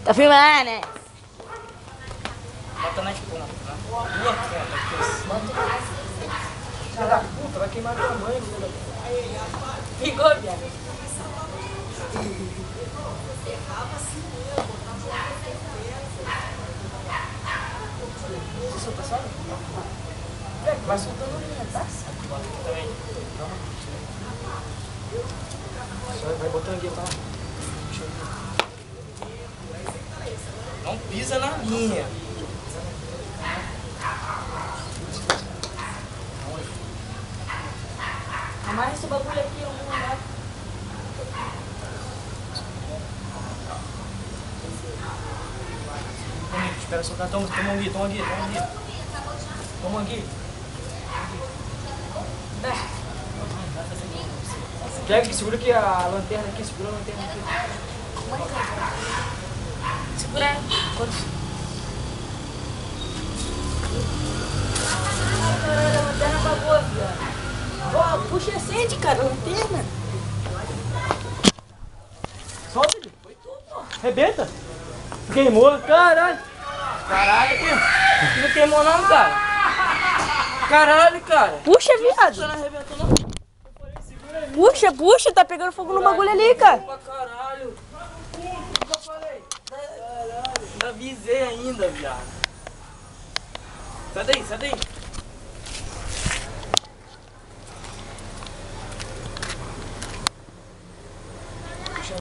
Tá filmando, né? Bota na espuma. Tua conta, filha da puta, vai queimar tua mãe, filha da puta. Ficou, viado. Você solta só? Vai soltando linha, tá? Bota aqui também. Só vai botando aqui, tá? Não pisa na linha. Amarra esse bagulho aqui em algum lugar. Espera soltar. Toma aqui. Toma aqui. Pega, segura aqui a lanterna aqui, segura a lanterna aqui. Segura aí. Caralho, a lanterna apagou, viado. Ó, puxa e acende, cara, a lanterna. Solta ele. Rebenta. Queimou. Caralho. Caralho, não queimou não, cara. Caralho, cara. Puxa, viado. Você não arrebentou não? Puxa, tá pegando fogo no bagulho ali, cara. Pra caralho. O que eu falei? Caralho. Ainda avisei ainda, viado. Sai daí.